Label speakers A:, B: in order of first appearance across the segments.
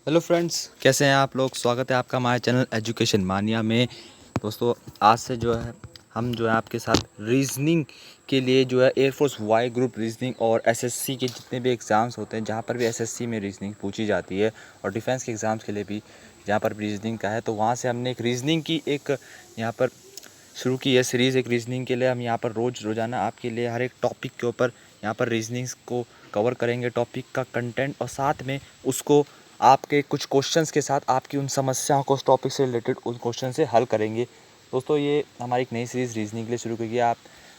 A: Hello friends, कैसे हैं आप लोग। स्वागत है आपका हमारे चैनल एजुकेशन मानिया में। दोस्तों, आज से जो है हम जो है आपके साथ रीजनिंग के लिए जो है एयरफोर्स वाई ग्रुप रीजनिंग और एसएससी के जितने भी एग्ज़ाम्स होते हैं, जहां पर भी एसएससी में रीजनिंग पूछी जाती है और डिफेंस के एग्ज़ाम्स के लिए भी जहां पर रीजनिंग का है, तो वहां से हमने एक रीजनिंग की एक यहाँ पर शुरू की है सीरीज़। एक रीजनिंग के लिए हम यहाँ पर रोज़ाना आपके लिए हर एक टॉपिक के ऊपर यहाँ पर रीजनिंग्स को कवर करेंगे, टॉपिक का कंटेंट, और साथ में उसको आपके कुछ क्वेश्चंस के साथ आपकी उन समस्याओं को उस टॉपिक से रिलेटेड उन क्वेश्चन से हल करेंगे। दोस्तों, ये हमारी एक नई सीरीज़ रीजनिंग के लिए शुरू की है। आप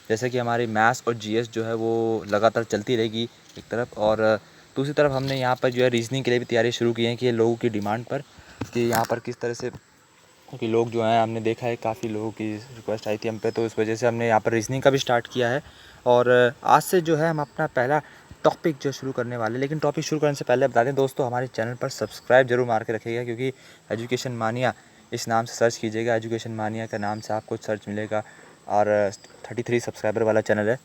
A: जैसे कि हमारी मैथ्स और जीएस जो है वो लगातार चलती रहेगी एक तरफ, और दूसरी तरफ हमने यहाँ पर जो है रीजनिंग के लिए भी तैयारी शुरू की है कि लोगों की डिमांड पर कि यहाँ पर किस तरह से, क्योंकि लोग जो हैं, हमने देखा है काफ़ी लोगों की रिक्वेस्ट आई थी हम पे, तो इस वजह से हमने यहाँ पर रीजनिंग का भी स्टार्ट किया है। और आज से जो है हम अपना पहला टॉपिक जो शुरू करने वाले हैं। लेकिन टॉपिक शुरू करने से पहले बता दें दोस्तों, हमारे चैनल पर सब्सक्राइब जरूर मार के रखिएगा, क्योंकि एजुकेशन मानिया इस नाम से सर्च कीजिएगा, एजुकेशन मानिया का नाम से आपको सर्च मिलेगा। और 33 सब्सक्राइबर वाला चैनल है।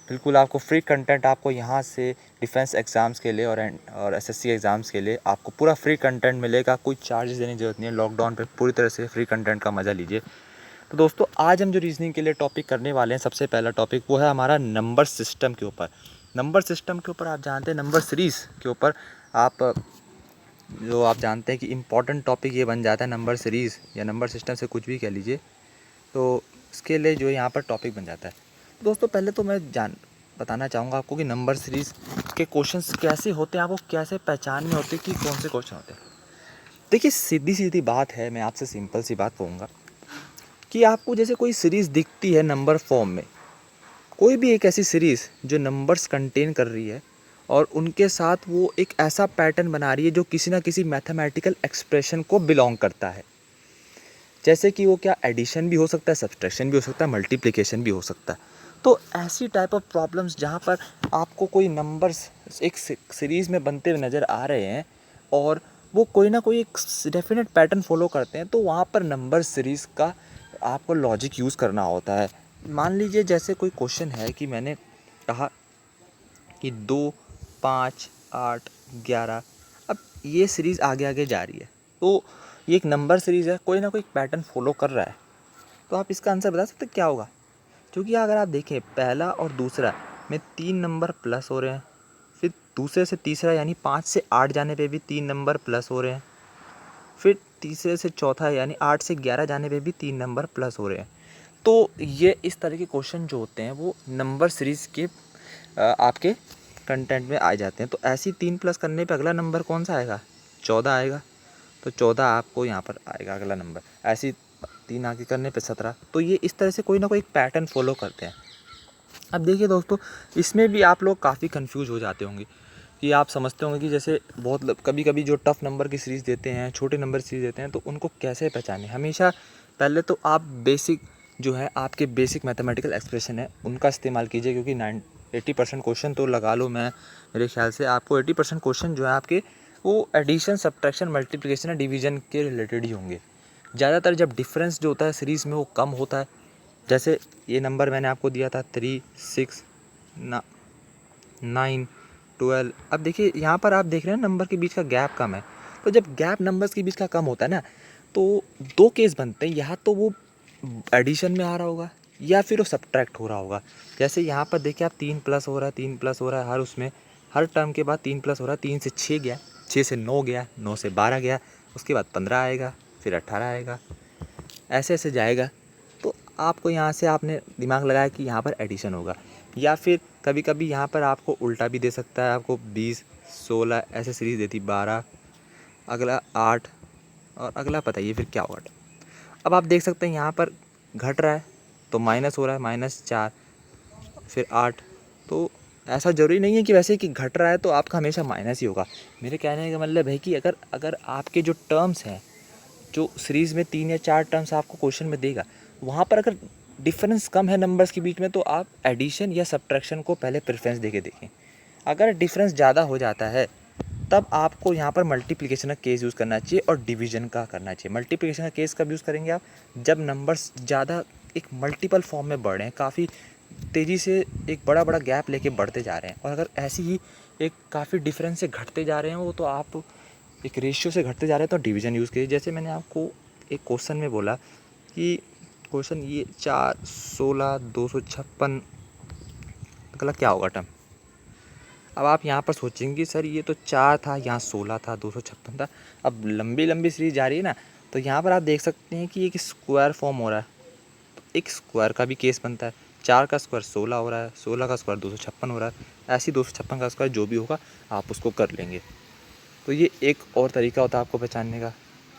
A: बिल्कुल आपको फ्री कंटेंट आपको यहाँ से डिफेंस एग्ज़ाम्स के लिए और एसएससी एग्ज़ाम्स के लिए आपको पूरा फ्री कंटेंट मिलेगा। कोई चार्जेस देने की ज़रूरत नहीं है। लॉकडाउन पे पूरी तरह से फ्री कंटेंट का मज़ा लीजिए। तो दोस्तों, आज हम जो रीजनिंग के लिए टॉपिक करने वाले हैं, सबसे पहला टॉपिक वो है हमारा नंबर सिस्टम के ऊपर। नंबर सिस्टम के ऊपर आप जानते हैं, नंबर सीरीज़ के ऊपर आप जानते हैं कि इम्पॉर्टेंट टॉपिक ये बन जाता है। नंबर सीरीज़ या नंबर सिस्टम से कुछ भी कह लीजिए, तो इसके लिए जो यहाँ पर टॉपिक बन जाता है। दोस्तों, पहले तो मैं बताना चाहूँगा आपको कि नंबर सीरीज़ के क्वेश्चंस कैसे होते हैं, आपको कैसे पहचानने होते हैं कि कौन से क्वेश्चन होते हैं। देखिए, सीधी सीधी बात है, मैं आपसे सिंपल सी बात कहूँगा कि आपको जैसे कोई सीरीज़ दिखती है नंबर फॉर्म में, कोई भी एक ऐसी सीरीज़ जो नंबर्स कंटेन कर रही है और उनके साथ वो एक ऐसा पैटर्न बना रही है जो किसी ना किसी मैथमेटिकल एक्सप्रेशन को बिलोंग करता है। जैसे कि वो क्या, एडिशन भी हो सकता है, सब्सट्रैक्शन भी हो सकता है, मल्टीप्लिकेशन भी हो सकता है। तो ऐसी टाइप ऑफ प्रॉब्लम्स जहाँ पर आपको कोई नंबर्स एक सीरीज़ में बनते हुए नज़र आ रहे हैं और वो कोई ना कोई एक डेफिनेट पैटर्न फॉलो करते हैं, तो वहाँ पर नंबर सीरीज़ का आपको लॉजिक यूज़ करना होता है। मान लीजिए जैसे कोई क्वेश्चन है कि मैंने कहा कि 2, 5, 8, 11, अब ये सीरीज़ आगे आगे जा रही है, तो ये एक नंबर सीरीज़ है, कोई ना कोई पैटर्न फॉलो कर रहा है। तो आप इसका आंसर बता सकते क्या होगा। क्योंकि अगर आप देखें, पहला और दूसरा में 3 नंबर प्लस हो रहे हैं, फिर दूसरे से तीसरा यानी 5 से 8 जाने पे भी 3 नंबर प्लस हो रहे हैं, फिर तीसरे से चौथा यानी 8 से 11 जाने पे भी 3 नंबर प्लस हो रहे हैं। तो ये इस तरह के क्वेश्चन जो होते हैं वो नंबर सीरीज़ के आपके कंटेंट में आ जाते हैं। तो ऐसी 3 प्लस करने पे अगला नंबर कौन सा आएगा, 14 आएगा। तो 14 आपको यहाँ पर आएगा अगला नंबर। ऐसी 3 आगे करने पे 17। तो ये इस तरह से कोई ना कोई पैटर्न फॉलो करते हैं। अब देखिए दोस्तों, इसमें भी आप लोग काफ़ी कंफ्यूज हो जाते होंगे कि आप समझते होंगे कि जैसे बहुत कभी कभी जो टफ़ नंबर की सीरीज़ देते हैं, छोटे नंबर सीरीज़ देते हैं, तो उनको कैसे पहचानें। हमेशा पहले तो आप बेसिक जो है आपके बेसिक मैथमेटिकल एक्सप्रेशन है उनका इस्तेमाल कीजिए, क्योंकि 80% क्वेश्चन तो लगा लो, मैं मेरे ख्याल से आपको 80% क्वेश्चन जो है आपके वो एडिशन, सब्ट्रैक्शन, मल्टीप्लिकेशन या डिवीज़न के रिलेटेड ही होंगे। ज़्यादातर जब डिफरेंस जो होता है सीरीज़ में वो कम होता है, जैसे ये नंबर मैंने आपको दिया था 3, 6, 9, 12। अब देखिए यहाँ पर आप देख रहे हैं नंबर के बीच का गैप कम है। तो जब गैप नंबर्स के बीच का कम होता है ना, तो दो केस बनते हैं, या तो वो एडिशन में आ रहा होगा या फिर वो सब्ट्रैक्ट हो रहा होगा। जैसे यहाँ पर देखिए आप 3 प्लस हो रहा है, 3 प्लस हो रहा है, हर उसमें हर टर्म के बाद 3 प्लस हो रहा है। 3 से 6 गया, 6 से 9 गया, 9 से 12 गया, उसके बाद 15 आएगा, फिर 18 आएगा, ऐसे ऐसे जाएगा। तो आपको यहाँ से आपने दिमाग लगाया कि यहाँ पर एडिशन होगा, या फिर कभी कभी यहाँ पर आपको उल्टा भी दे सकता है। आपको 20, 16 ऐसे सीरीज़ देती, 12, अगला 8, और अगला पता ही फिर क्या होगा। अब आप देख सकते हैं यहाँ पर घट रहा है तो माइनस हो रहा है, -4, फिर 8। तो ऐसा ज़रूरी नहीं है कि वैसे कि घट रहा है तो आपका हमेशा माइनस ही होगा। मेरे कहने का मतलब है कि अगर अगर आपके जो टर्म्स हैं, जो सीरीज़ में 3 या 4 टर्म्स आपको क्वेश्चन में देगा, वहाँ पर अगर डिफरेंस कम है नंबर्स के बीच में, तो आप एडिशन या सब्ट्रैक्शन को पहले प्रेफरेंस देके देखें। अगर डिफरेंस ज़्यादा हो जाता है, तब आपको यहाँ पर मल्टीप्लिकेशन का केस यूज़ करना चाहिए और डिवीज़न का करना चाहिए। मल्टीप्लिकेशन का केस कब यूज़ करेंगे आप, जब नंबर्स ज़्यादा एक मल्टीपल फॉर्म में बढ़ रहे हैं, काफ़ी तेज़ी से एक बड़ा बड़ा गैप लेके बढ़ते जा रहे हैं, और अगर ऐसी ही एक काफ़ी डिफरेंस से घटते जा रहे हैं वो, तो आप एक रेशियो से घटते जा रहे हैं तो डिवीज़न यूज़ कीजिए। जैसे मैंने आपको एक क्वेश्चन में बोला कि क्वेश्चन ये 4, 16, 256 अगला क्या होगा टर्म। अब आप यहाँ पर सोचेंगे कि सर ये तो 4 था, यहाँ 16 था, 256 था। अब लंबी लंबी सीरीज जा रही है ना, तो यहाँ पर आप देख सकते हैं कि एक स्क्वायर फॉर्म हो रहा है। तो एक स्क्वायर का भी केस बनता है। 4 का स्क्वायर 16 हो रहा है, 16 का स्क्वायर 256 हो रहा है। ऐसे ही 256 का स्क्वायर जो भी होगा आप उसको कर लेंगे। तो ये एक और तरीका होता है आपको पहचानने का,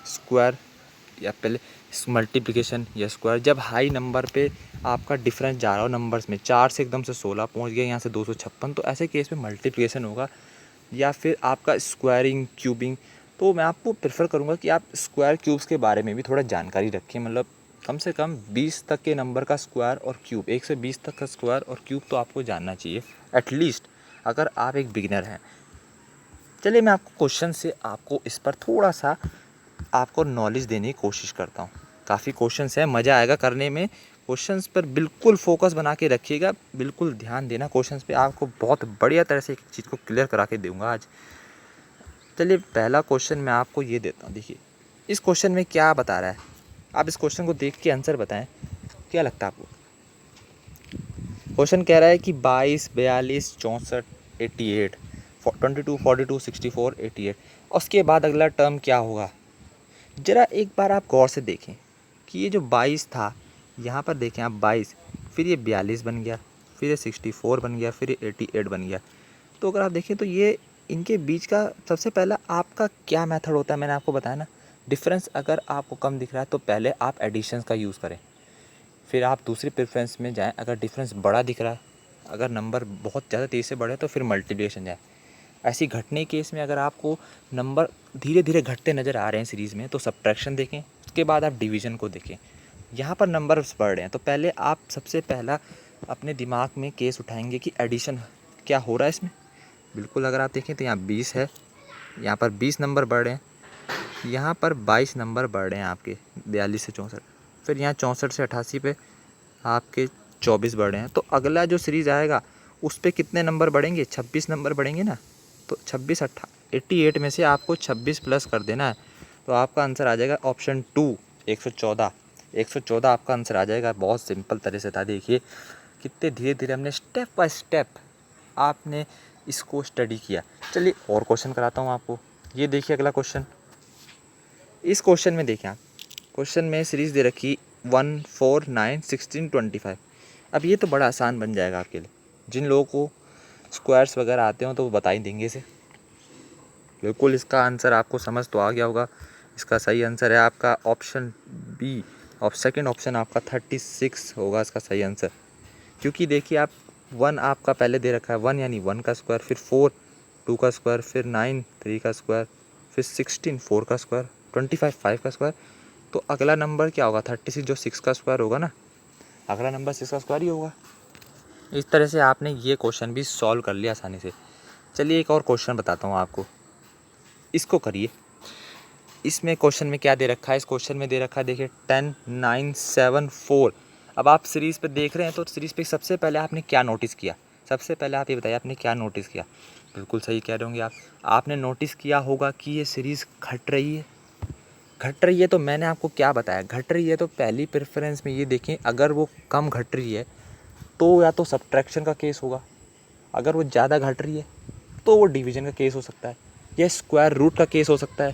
A: स्क्वायर या पहले मल्टीप्लिकेशन या स्क्वायर। जब हाई नंबर पे आपका डिफरेंस जा रहा हो नंबर्स में, 4 से एकदम से 16 पहुंच गया, यहाँ से 256, तो ऐसे केस में मल्टीप्लिकेशन होगा या फिर आपका स्क्वायरिंग, क्यूबिंग। तो मैं आपको प्रेफर करूँगा कि आप स्क्वायर क्यूब्स के बारे में भी थोड़ा जानकारी रखें। मतलब कम से कम 20 तक के नंबर का स्क्वायर और क्यूब, 1 से 20 तक का स्क्वायर और क्यूब तो आपको जानना चाहिए एटलीस्ट, अगर आप एक बिगिनर हैं। चलिए मैं आपको क्वेश्चन से आपको इस पर थोड़ा सा आपको नॉलेज देने की कोशिश करता हूँ। काफ़ी क्वेश्चंस हैं, मज़ा आएगा करने में। क्वेश्चंस पर बिल्कुल फोकस बना के रखिएगा, बिल्कुल ध्यान देना क्वेश्चंस पे। आपको बहुत बढ़िया तरह से एक चीज़ को क्लियर करा के दूंगा आज। चलिए पहला क्वेश्चन मैं आपको ये देता हूँ। देखिए इस क्वेश्चन में क्या बता रहा है, आप इस क्वेश्चन को देख के आंसर बताएं, क्या लगता है आपको। क्वेश्चन कह रहा है कि 22, 42, 64, 88, 22, 42, 64, 88 और उसके बाद अगला टर्म क्या होगा। ज़रा एक बार आप गौर से देखें कि ये जो 22 था, यहाँ पर देखें आप 22, फिर ये 42 बन गया, फिर ये 64 बन गया, फिर ये 88 बन गया। तो अगर आप देखें तो ये इनके बीच का सबसे पहला आपका क्या मेथड होता है, मैंने आपको बताया ना। डिफरेंस अगर आपको कम दिख रहा है तो पहले आप एडिशंस का यूज़ करें, फिर आप दूसरी प्रेफरेंस में जाएँ। अगर डिफरेंस बड़ा दिख रहा है, अगर नंबर बहुत ज़्यादा तेज़ी से बढ़े तो फिर मल्टीप्लिकेशन जाए। ऐसी घटने केस में अगर आपको नंबर धीरे धीरे घटते नज़र आ रहे हैं सीरीज़ में, तो सब्ट्रैक्शन देखें, उसके बाद आप डिवीज़न को देखें। यहाँ पर नंबर्स बढ़ रहे हैं तो पहले आप सबसे पहला अपने दिमाग में केस उठाएंगे कि एडिशन क्या हो रहा है इसमें। बिल्कुल अगर आप देखें तो यहाँ 20 है, यहाँ पर 20 नंबर बढ़ रहे हैं, यहाँ पर 22 नंबर बढ़ रहे हैं आपके 42 से 64, फिर यहाँ 64 से 88 पे आपके 24 बढ़ रहे हैं। तो अगला जो सीरीज़ आएगा उस पर कितने नंबर बढ़ेंगे, 26 नंबर बढ़ेंगे ना। तो 26 88 में से आपको 26 प्लस कर देना है, तो आपका आंसर आ जाएगा ऑप्शन 2, 114। 114 आपका आंसर आ जाएगा। बहुत सिंपल तरह से था। देखिए कितने धीरे धीरे हमने स्टेप बाय स्टेप आपने इसको स्टडी किया। चलिए और क्वेश्चन कराता हूँ आपको। ये देखिए अगला क्वेश्चन। इस क्वेश्चन में देखिए आप, क्वेश्चन में सीरीज़ दे रखी 1, 4, 9, 16, 25। अब ये तो बड़ा आसान बन जाएगा आपके लिए। जिन लोगों को स्क्वायर्स वगैरह आते हो तो वो बता ही देंगे इसे। बिल्कुल इसका आंसर आपको समझ तो आ गया होगा। इसका सही आंसर है आपका ऑप्शन बी, और सेकंड ऑप्शन आपका 36 होगा इसका सही आंसर। क्योंकि देखिए आप 1 आपका पहले दे रखा है, 1 यानी 1 का स्क्वायर, फिर 4 2 का स्क्वायर, फिर 9 3 का स्क्वायर, फिर 16 4 का स्क्वायर, 25 5 का स्क्वायर। तो अगला नंबर क्या होगा, 36 जो 6 का स्क्वायर होगा ना, अगला नंबर 6 का स्क्वायर ही होगा। इस तरह से आपने ये क्वेश्चन भी सॉल्व कर लिया आसानी से। चलिए एक और क्वेश्चन बताता हूँ आपको, इसको करिए। इसमें क्वेश्चन में क्या दे रखा है, इस क्वेश्चन में दे रखा है देखिए 10 9 7 4। अब आप सीरीज़ पे देख रहे हैं तो सीरीज़ पे सबसे पहले आपने क्या नोटिस किया, सबसे पहले आप ये बताइए आपने क्या नोटिस किया। बिल्कुल सही कह रहे होंगे आप, आपने नोटिस किया होगा कि ये सीरीज़ घट रही है। घट रही है तो मैंने आपको क्या बताया, घट रही है तो पहली प्रेफरेंस में ये देखें, अगर वो कम घट रही है तो या तो सब्ट्रैक्शन का केस होगा, अगर वो ज़्यादा घट रही है तो वो डिवीज़न का केस हो सकता है, या स्क्वायर रूट का केस हो सकता है,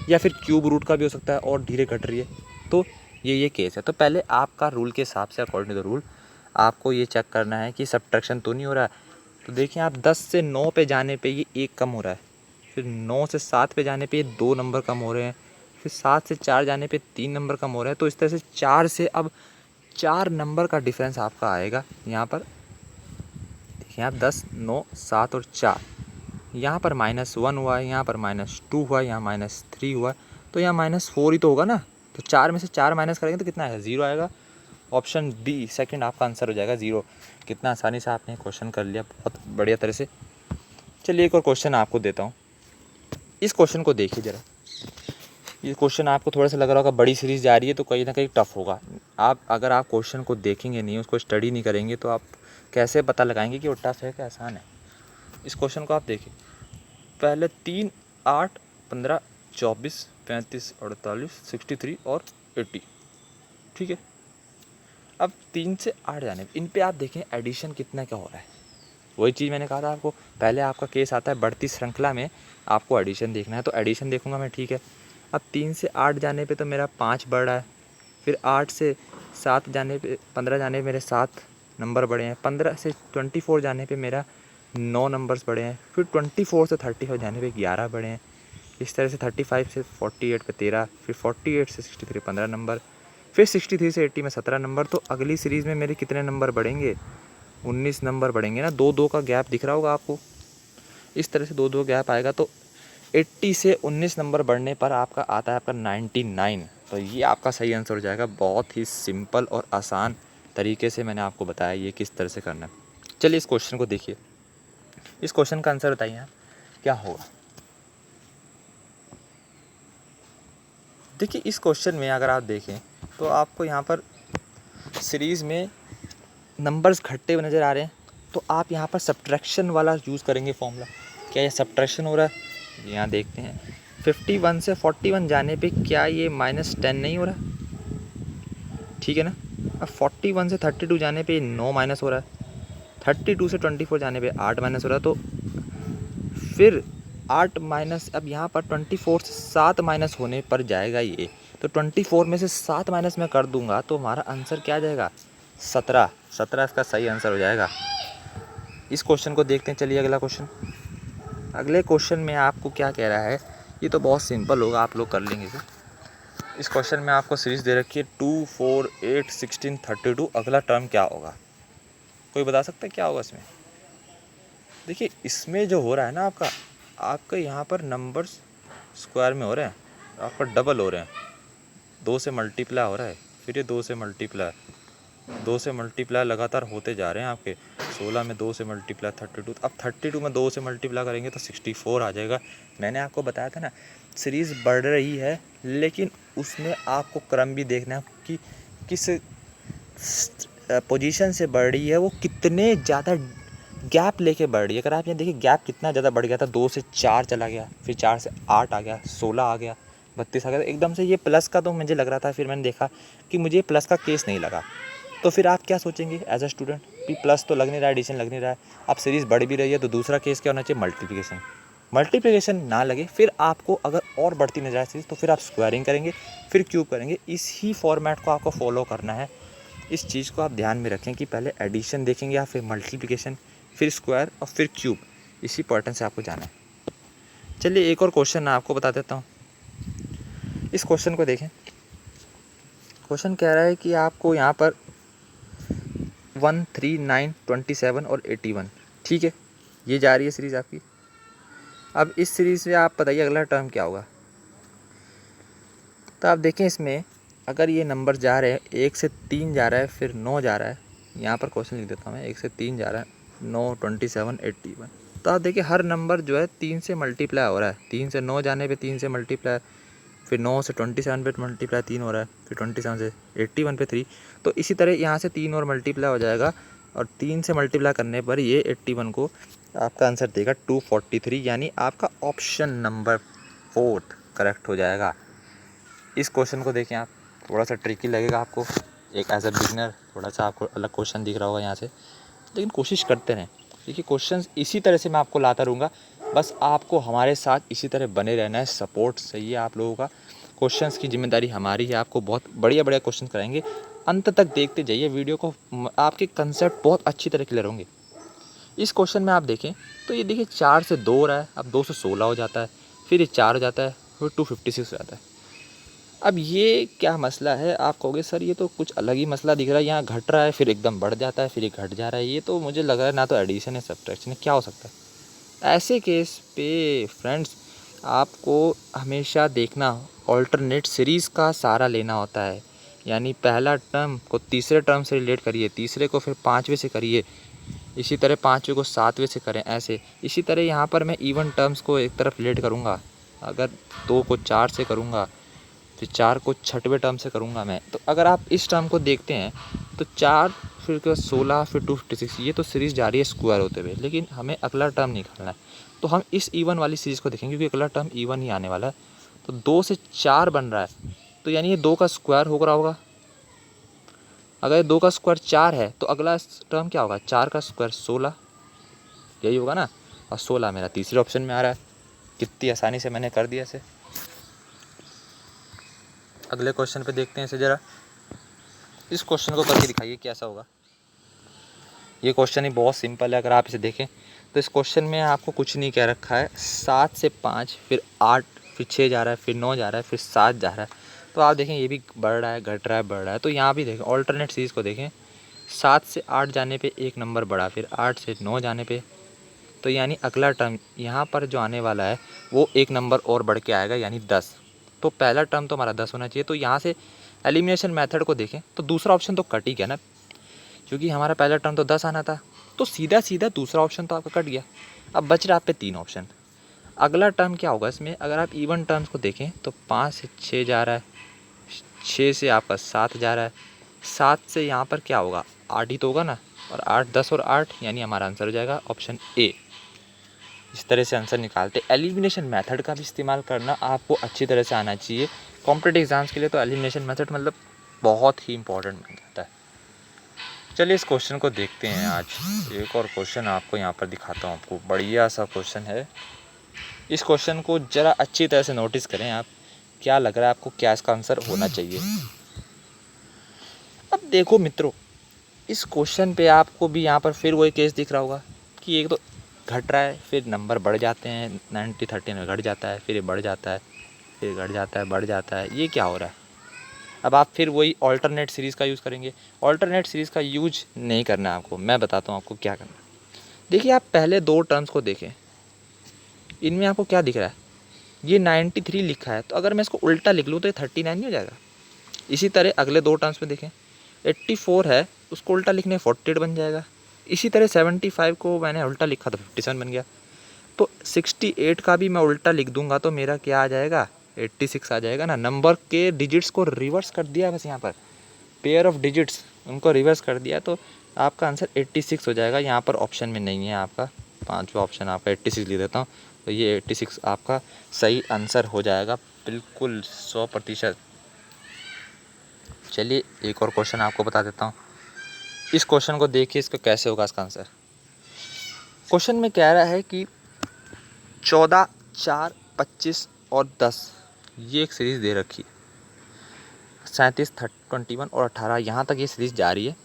A: या फिर क्यूब रूट का भी हो सकता है और धीरे घट रही है। तो ये केस है। तो पहले आपका रूल के हिसाब से, अकॉर्डिंग टू द रूल, आपको ये चेक करना है कि सब्ट्रैक्शन तो नहीं हो रहा है। तो देखिए आप 10 से 9 पे जाने पे ये 1 कम हो रहा है, फिर 9 से 7 पे जाने पे ये 2 नंबर कम हो रहे हैं, फिर 7 से 4 जाने पे 3 नंबर कम हो रहा है। तो इस तरह से 4 से अब 4 नंबर का डिफरेंस आपका आएगा यहाँ पर। देखिए आप 10 9 7 और 4, यहाँ पर -1 हुआ है, यहाँ पर -2 हुआ है, यहाँ -3 हुआ है, तो यहाँ -4 ही तो होगा ना। तो 4 में से 4 माइनस करेंगे तो कितना आएगा, 0 आएगा। ऑप्शन डी सेकंड आपका आंसर हो जाएगा 0। कितना आसानी से आपने क्वेश्चन कर लिया, बहुत बढ़िया तरह से। चलिए एक और क्वेश्चन आपको देता हूँ। इस क्वेश्चन को देखिए ज़रा। ये क्वेश्चन आपको थोड़ा सा लग रहा होगा बड़ी सीरीज़ जा रही है तो कहीं ना कहीं टफ होगा। आप अगर आप क्वेश्चन को देखेंगे नहीं, उसको स्टडी नहीं करेंगे, तो आप कैसे पता लगाएंगे कि वो टफ है कि आसान है। इस क्वेश्चन को आप देखिए, पहले 3 8 15, 24, 35, 48, 63 और 80। ठीक है, अब 3 से 8 जाने इन पे आप देखें एडिशन कितना क्या हो रहा है। वही चीज़ मैंने कहा था आपको, पहले आपका केस आता है बढ़ती श्रृंखला में, आपको एडिशन देखना है, तो एडिशन देखूंगा मैं। ठीक है, अब 3 से 8 जाने पे तो मेरा 5 बढ़ रहा है, फिर 8 से 7 जाने पे 15 जाने पे मेरे 7 नंबर बढ़े हैं, 15 से 24 जाने पे मेरा 9 नंबर्स बढ़े हैं, फिर 24 से 35 जाने पे 11 बढ़े हैं, इस तरह से 35 से 48 पे 13, फिर 48 से 63 15 नंबर, फिर 63 से 80 में 17 नंबर। तो अगली सीरीज़ में मेरे कितने नंबर बढ़ेंगे? 19 नंबर बढ़ेंगे ना। 2-2 का गैप दिख रहा होगा आपको, इस तरह से 2-2 गैप आएगा। तो 80 से 19 नंबर बढ़ने पर आपका आता है आपका 99। तो ये आपका सही आंसर हो जाएगा। बहुत ही सिंपल और आसान तरीके से मैंने आपको बताया ये किस तरह से करना है। चलिए इस क्वेश्चन को देखिए, इस क्वेश्चन का आंसर बताइए आप क्या होगा। देखिए इस क्वेश्चन में अगर आप देखें तो आपको यहाँ पर सीरीज़ में नंबर्स घटते हुए नज़र आ रहे हैं, तो आप यहाँ पर सब्ट्रैक्शन वाला यूज़ करेंगे फॉर्मूला। क्या ये सब्ट्रैक्शन हो रहा है? यहाँ देखते हैं 51 से 41 जाने पे क्या ये -10 नहीं हो रहा? ठीक है ना। अब 41 से 32 जाने पे 9 माइनस हो रहा है, 32 से 24 जाने पे 8 माइनस हो रहा है। तो फिर 8 माइनस, अब यहाँ पर 24 से 7 माइनस होने पर जाएगा ये, तो 24 में से 7 माइनस मैं कर दूंगा तो हमारा आंसर क्या जाएगा? 17। 17 इसका सही आंसर हो जाएगा। इस क्वेश्चन को देखते हैं। चलिए अगला क्वेश्चन। अगले क्वेश्चन में आपको क्या कह रहा है, ये तो बहुत सिंपल होगा, आप लोग कर लेंगे इसे। इस क्वेश्चन में आपको सीरीज़ दे रखी है 2, 4, 8, 16, 32। अगला टर्म क्या होगा? कोई बता सकता है क्या होगा इसमें? देखिए इसमें जो हो रहा है ना आपका यहाँ पर नंबर्स स्क्वायर में हो रहे हैं, आपका डबल हो रहे हैं, 2 से मल्टीप्लाई हो रहा है, फिर ये 2 से मल्टीप्लाई, 2 से मल्टीप्लाई लगातार होते जा रहे हैं आपके। 16 में 2 से मल्टीप्लाई 32, अब 32 में 2 से मल्टीप्लाई करेंगे तो 64 आ जाएगा। मैंने आपको बताया था ना सीरीज़ बढ़ रही है, लेकिन उसमें आपको क्रम भी देखना है कि किस पोजीशन से बढ़ रही है, वो कितने ज़्यादा गैप लेके बढ़ रही है। अगर आप यहाँ देखिए गैप कितना ज़्यादा बढ़ गया था, 2 से 4 चला गया, फिर 4 से 8 आ गया, 16 आ गया, 32 आ गया, एकदम से ये प्लस का तो मुझे लग रहा था, फिर मैंने देखा कि मुझे प्लस का केस नहीं लगा। तो फिर आप क्या सोचेंगे एज अ स्टूडेंट कि प्लस तो लग नहीं रहा है, एडिशन लग नहीं रहा है, अब सीरीज़ बढ़ भी रही है, तो दूसरा केस क्या होना चाहिए? मल्टीप्लिकेशन। मल्टीप्लिकेशन ना लगे, फिर आपको अगर और बढ़ती नजर आए सीरीज़ तो फिर आप स्क्वायरिंग करेंगे, फिर क्यूब करेंगे। इसी फॉर्मेट को आपको फॉलो करना है। इस चीज़ को आप ध्यान में रखें कि पहले एडिशन देखेंगे या फिर मल्टीप्लिकेशन, फिर स्क्वायर और फिर क्यूब। इसी पैटर्न से आपको जाना है। चलिए एक और क्वेश्चन मैं आपको बता देता हूँ। इस क्वेश्चन को देखें। क्वेश्चन कह रहा है कि आपको यहाँ पर 1, 3, 9, 27 और 81, ठीक है, ये जा रही है सीरीज़ आपकी। अब इस सीरीज़ से आप बताइए अगला टर्म क्या होगा। तो आप देखें इसमें अगर ये नंबर जा रहे हैं 1 से 3 जा रहा है, फिर 9 जा रहा है, यहाँ पर क्वेश्चन लिख देता हूँ मैं, 1 से 3 जा रहा है, 9, 27, 81। तो आप देखिए हर नंबर जो है 3 से मल्टीप्लाई हो रहा है। 3 से 9 जाने पे 3 से मल्टीप्लाई, फिर 9 से 27 पे मल्टीप्लाई 3 हो रहा है, फिर 27 से 81 पे 3। तो इसी तरह यहाँ से 3 और मल्टीप्लाई हो जाएगा, और 3 से मल्टीप्लाई करने पर ये 81 को आपका आंसर देगा 243, यानी आपका ऑप्शन नंबर 4 करेक्ट हो जाएगा। इस क्वेश्चन को देखें आप, थोड़ा सा ट्रिकी लगेगा आपको, एक एज अ बिगनर थोड़ा सा आपको अलग क्वेश्चन दिख रहा होगा यहाँ से, लेकिन कोशिश करते रहें। देखिए क्वेश्चंस इसी तरह से मैं आपको लाता रहूँगा, बस आपको हमारे साथ इसी तरह बने रहना है, सपोर्ट चाहिए आप लोगों का। क्वेश्चंस की जिम्मेदारी हमारी है, आपको बहुत बढ़िया बढ़िया क्वेश्चन कराएंगे। अंत तक देखते जाइए वीडियो को, आपके कंसेप्ट बहुत अच्छी तरह क्लियर होंगे। इस क्वेश्चन में आप देखें तो ये देखिए 4 से 2 हो रहा है, अब 2 से 16 हो जाता है, फिर ये 4 हो जाता है, फिर 256 हो जाता है। अब ये क्या मसला है? आप कहोगे सर ये तो कुछ अलग ही मसला दिख रहा है, यहाँ घट रहा है फिर एकदम बढ़ जाता है, फिर ये घट जा रहा है, ये तो मुझे लग रहा है ना तो एडिशन है सब्ट्रैक्शन है, क्या हो सकता है? ऐसे केस पे फ्रेंड्स आपको हमेशा देखना ऑल्टरनेट सीरीज़ का सहारा लेना होता है। यानी पहला टर्म को तीसरे टर्म से रिलेट करिए, तीसरे को फिर 5वें से करिए, इसी तरह 5वें को 7वें से करें, ऐसे। इसी तरह यहाँ पर मैं इवन टर्म्स को एक तरफ रिलेट करूँगा, अगर 2 को 4 से करूँगा, फिर 4 को 6वें टर्म से करूँगा मैं। तो अगर आप इस टर्म को देखते हैं तो 4 फिर 16 फिर 256, ये तो सीरीज़ जा रही है स्क्वायर होते हुए, लेकिन हमें अगला टर्म निकालना है। तो तो हम इस इवन वाली सीरीज़ को देखेंगे क्योंकि अगला टर्म इवन ही आने वाला है। तो 2 से 4 बन रहा है, तो यानी ये 2 का स्क्वायर हो रहा होगा। अगर 2 का स्क्वायर 4 है तो अगला टर्म क्या होगा, 4 का स्क्वायर 16, यही होगा ना। और 16 मेरा तीसरे ऑप्शन में आ रहा है। कितनी आसानी से मैंने कर दिया इसे। अगले क्वेश्चन पे देखते हैं इसे ज़रा। इस क्वेश्चन को करके दिखाइए कैसा होगा। ये क्वेश्चन ही बहुत सिंपल है, अगर आप इसे देखें तो इस क्वेश्चन में आपको कुछ नहीं कह रखा है। 7 से 5, फिर 8, फिर 6 जा रहा है, फिर 9 जा रहा है, फिर 7 जा रहा है। तो आप देखें ये भी बढ़ रहा है, घट रहा है, बढ़ रहा है। तो यहाँ भी देखें ऑल्टरनेट सीरीज़ को देखें, 7 से 8 जाने पे एक नंबर बढ़ा, फिर 8 से 9 जाने पे, तो यानी अगला टर्म यहाँ पर जो आने वाला है वो एक नंबर और बढ़ के आएगा, यानी 10। तो पहला टर्म तो हमारा 10 होना चाहिए। तो यहाँ से एलिमिनेशन मेथड को देखें तो दूसरा ऑप्शन तो कट ही गया ना, क्योंकि हमारा पहला टर्म तो 10 आना था। तो सीधा सीधा दूसरा ऑप्शन तो आपका कट गया। अब बच रहा आप पे 3 ऑप्शन। अगला टर्म क्या होगा इसमें, अगर आप इवन टर्म्स को देखें तो 5 से 6 जा रहा है, 6 से आपका 7 जा रहा है, 7 से यहाँ पर क्या होगा, 8 ही तो होगा ना, और 8, 10 और 8, यानी हमारा आंसर हो जाएगा ऑप्शन ए। इस तरह से आंसर निकालते। एलिमिनेशन मेथड का भी इस्तेमाल करना आपको अच्छी तरह से आना चाहिए। कॉम्पिटिटिव एग्जाम्स के लिए तो एलिमिनेशन मेथड मतलब बहुत ही इंपॉर्टेंट बन जाता है। चलिए इस क्वेश्चन को देखते हैं। आज एक और क्वेश्चन आपको यहाँ पर दिखाता हूँ। आपको बढ़िया सा क्वेश्चन है। इस क्वेश्चन को ज़रा अच्छी तरह से नोटिस करें आप, क्या लग रहा है आपको, क्या इसका आंसर होना चाहिए। अब देखो मित्रों, इस क्वेश्चन पे आपको भी यहाँ पर फिर वही केस दिख रहा होगा कि एक तो घट रहा है, फिर नंबर बढ़ जाते हैं, 90 30 में घट जाता है, फिर ये बढ़ जाता है, फिर घट जाता है, बढ़ जाता है, ये क्या हो रहा है। अब आप फिर वही ऑल्टरनेट सीरीज़ का यूज़ करेंगे। ऑल्टरनेट सीरीज़ का यूज नहीं करना है आपको, मैं बताता हूँ आपको क्या करना है। देखिए आप पहले 2 टर्म्स को देखें, इनमें आपको क्या दिख रहा है, ये 93 लिखा है, तो अगर मैं इसको उल्टा लिख लूँ तो ये 39 नहीं हो जाएगा। इसी तरह अगले 2 टर्म्स में देखें, 84 है, उसको उल्टा लिखने 48 बन जाएगा। इसी तरह 75 को मैंने उल्टा लिखा तो 57 बन गया। तो 68 का भी मैं उल्टा लिख दूंगा तो मेरा क्या आ जाएगा, 86 आ जाएगा ना। नंबर के डिजिट्स को रिवर्स कर दिया बस, यहाँ पर पेयर ऑफ डिजिट्स उनको रिवर्स कर दिया, तो आपका आंसर 86 हो जाएगा। यहाँ पर ऑप्शन में नहीं है आपका, 5वां ऑप्शन आपका 86 लिख देता हूँ, तो ये 86 आपका सही आंसर हो जाएगा, बिल्कुल 100%। चलिए एक और क्वेश्चन आपको बता देता हूँ। इस क्वेश्चन को देखिए, इसको कैसे होगा इसका आंसर। क्वेश्चन में कह रहा है कि 14, 4, 25 और 10 ये एक सीरीज़ दे रखी है। 37, 21 और 18 यहाँ तक ये सीरीज़ जारी है।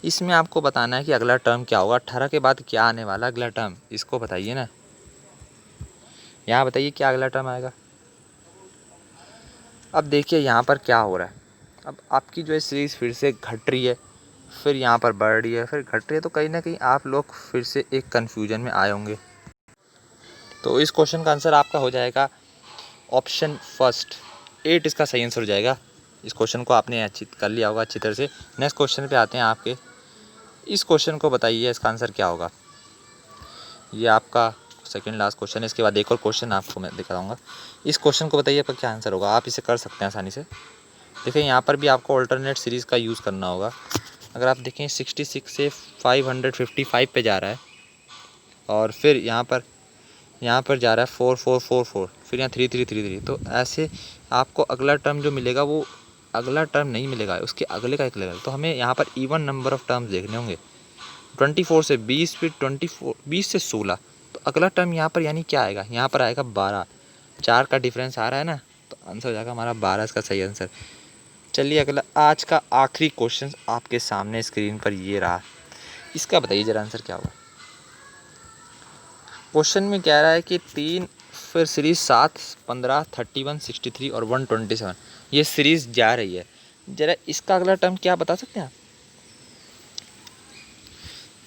A: इसमें आपको बताना है कि अगला टर्म क्या होगा, 18 के बाद क्या आने वाला अगला टर्म, इसको बताइए ना। यहाँ बताइए क्या अगला टर्म आएगा। अब देखिए यहाँ पर क्या हो रहा है, अब आपकी जो है सीरीज़ फिर से घट रही है, फिर यहाँ पर बढ़ रही है, फिर घट रही है, तो कहीं ना कहीं आप लोग फिर से एक कन्फ्यूजन में आए होंगे। तो इस क्वेश्चन का आंसर आपका हो जाएगा ऑप्शन फर्स्ट, 8 इसका सही आंसर हो जाएगा। इस क्वेश्चन को आपने अच्छी कर लिया होगा अच्छी तरह से। नेक्स्ट क्वेश्चन पे आते हैं आपके। इस क्वेश्चन को बताइए इसका आंसर क्या होगा। ये आपका सेकंड लास्ट क्वेश्चन है, इसके बाद एक और क्वेश्चन आपको मैं दिखाऊंगा। इस क्वेश्चन को बताइए आपका क्या आंसर होगा। आप इसे कर सकते हैं आसानी से। देखिए यहाँ पर भी आपको अल्टरनेट सीरीज़ का यूज़ करना होगा। अगर आप देखें 66 से 555 पे जा रहा है, और फिर यहाँ पर जा रहा है 4444, फिर यहाँ 3333, तो ऐसे आपको अगला टर्म जो मिलेगा वो अगला टर्म नहीं मिलेगा, उसके अगले का एक लगेगा। तो हमें यहाँ पर इवन नंबर ऑफ टर्म्स देखने होंगे। 24 से 20, फिर 20 से 16, तो अगला टर्म यहाँ पर यानी क्या आएगा, यहाँ पर आएगा 12। 4 का डिफरेंस आ रहा है ना, तो आंसर हो जाएगा हमारा 12 इसका सही आंसर। चलिए अगला आज का आखिरी क्वेश्चन आपके सामने स्क्रीन पर ये रहा। इसका बताइए ज़रा आंसर क्या होगा। क्वेश्चन में कह रहा है कि 3, फिर सीरीज़ 7, 15, 31, 63 और 127 ये सीरीज़ जा रही है। ज़रा इसका अगला टर्म क्या बता सकते हैं आप।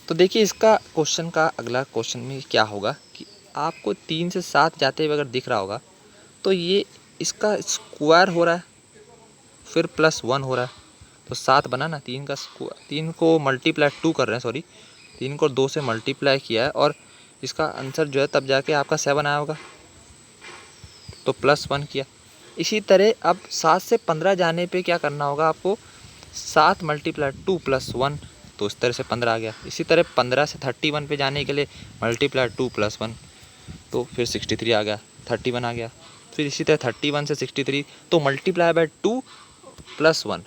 A: तो देखिए इसका क्वेश्चन का अगला क्वेश्चन में क्या होगा कि आपको 3 से 7 जाते हुए अगर दिख रहा होगा, तो ये इसका स्क्वायर हो रहा है, फिर +1 हो रहा है, तो 7 बना ना। 3 को मल्टीप्लाई 2 कर रहे हैं, सॉरी 3 को 2 से मल्टीप्लाई किया है, और इसका आंसर जो है तब जाके आपका 7 आया होगा, तो +1 किया। इसी तरह अब 7 से 15 जाने पे क्या करना होगा आपको, 7 × 2 + 1, तो इस तरह से 15 आ गया। इसी तरह 15 से 31 पे जाने के लिए ×2 + 1, तो फिर 63 आ गया, 31 आ गया, फिर इसी तरह 31 से 63, तो मल्टीप्लाई बाय 2 प्लस 1,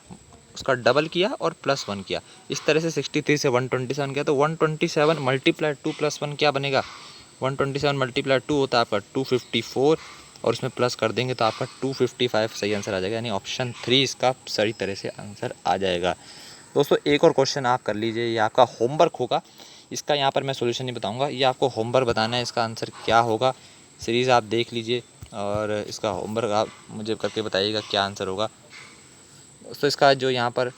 A: उसका डबल किया और प्लस 1 किया। इस तरह से 63 से 127 किया, तो 127 मल्टीप्लाई 2 प्लस 1 क्या बनेगा, 127 मल्टीप्लाई 2 होता है आपका 254, और उसमें प्लस कर देंगे तो आपका 255 सही आंसर आ जाएगा, यानी ऑप्शन 3 इसका सही तरह से आंसर आ जाएगा। दोस्तों एक और क्वेश्चन आप कर लीजिए, ये आपका होमवर्क होगा, इसका यहाँ पर मैं सोल्यूशन नहीं बताऊँगा, ये आपको होमवर्क बताना है, इसका आंसर क्या होगा। सीरीज़ आप देख लीजिए और इसका होमवर्क आप मुझे करके बताइएगा क्या आंसर होगा। तो इसका जो यहाँ पर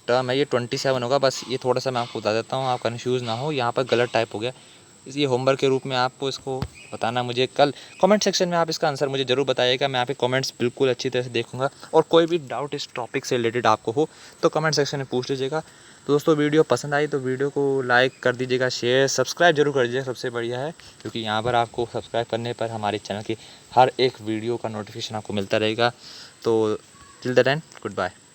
A: टर्म है ये 27 होगा, बस ये थोड़ा सा मैं आपको बता देता हूँ, आप कन्फ्यूज़ ना हो, यहाँ पर गलत टाइप हो गया, इसलिए होमवर्क के रूप में आपको इसको बताना। मुझे कल कमेंट सेक्शन में आप इसका आंसर मुझे ज़रूर बताइएगा, मैं आपके कमेंट्स बिल्कुल अच्छी तरह से देखूंगा, और कोई भी डाउट इस टॉपिक से रिलेटेड आपको हो तो कमेंट सेक्शन में पूछ लीजिएगा। तो दोस्तों वीडियो पसंद आई तो वीडियो को लाइक कर दीजिएगा, शेयर सब्सक्राइब जरूर कर दीजिएगा, सबसे बढ़िया है, क्योंकि यहाँ पर आपको सब्सक्राइब करने पर हमारे चैनल की हर एक वीडियो का नोटिफिकेशन आपको मिलता रहेगा। तो till the then, good bye.